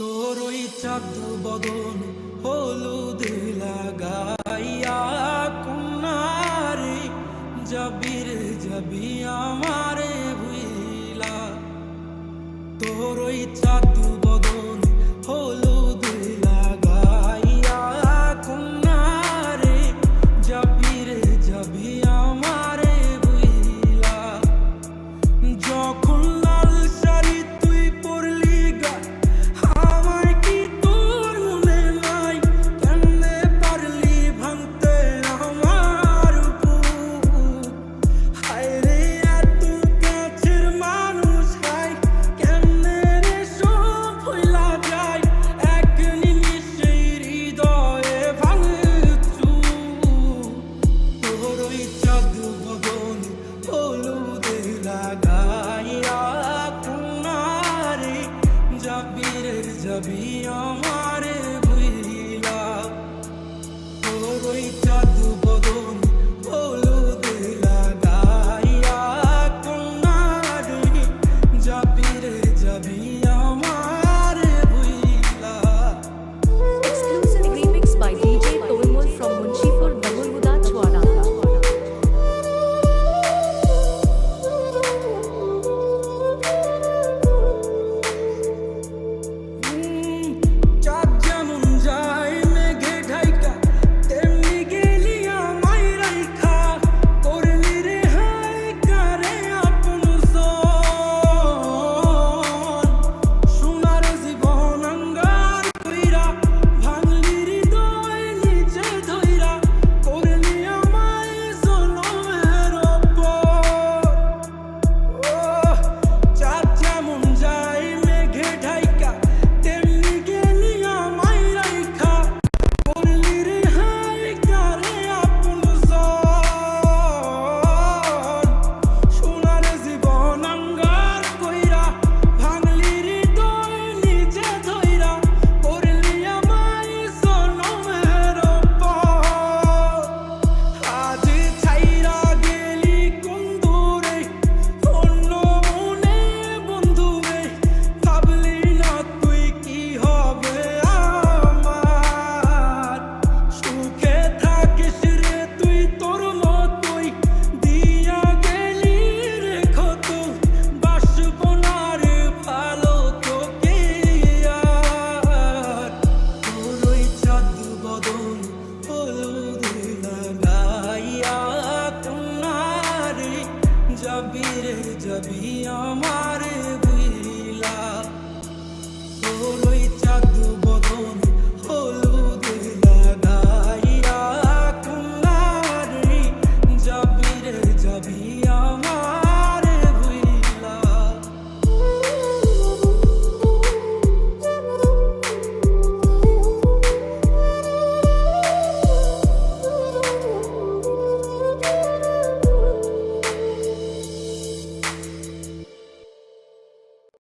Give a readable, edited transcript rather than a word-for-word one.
তোর ওই চাঁদ বদন হলুদ লাগাইয়া কন্যারে যাবি আমারে ভুইলা। তোর ওই চাঁদ বদন হলুদ লাগাইয়া কন্যারে যাবি আমারে ভুইলা। যখন লাল শাড়ি তুই পরলি গা আমায় কি তোর মনে নাই? কেমনে পারলি ভাঙতে আমার বুক? হায় রে এত কাছের মানুষ হায় কেমনে রে সব ভুইলা যায়? এক নিমিষেই হৃদয়ে ভাঙচুর। তোর ওই চাঁদ বদন হলুদ লাগাইয়া কন্যারে যাবি আমারে ভুইলা। তোর ওই চাঁদ বদন হলুদ লাগাইয়া কন্যারে যাবি আমারে ভুইলা। Exclusive remix by DJ Tolmol from Munshipur, Bahulhuda, Chouaranga. চাঁদ যেমন যায় মেঘে ঢাইকা তেমনি গেলি আমায় রাইখা। করলি রে হায় কারে আপন সোনার জীবন আঙ্গার কইরা ভাঙলি হৃদয় নিচে ধইরা। করলি আমায় জনমের উপর। চাঁদ যেমন যায় মেঘে ঢাইকা তেমনি গেলি আমায় রাইখা। করলি রে হায় কারে আপন সোনার জীবন আঙ্গার কইরা ভাঙলি হৃদয় নিজে ধইরা। করলি আমায় জনমের উপর। আজ ছাইরা গেলি কোন দূরে অন্য মনে বন্ধুরে। ভাবলি না তুই কি হবে আমার? সুখে থাকিস রে তুই তোর মতোই দিয়া গেলি রে ক্ষত। বাসব না রে ভালো তোকে আর। তোর ওই চাঁদ বদন হলুদ লাগাইয়া কন্যারে যাবি আমারে ভুইলা। তোর ওই চাঁদ বদন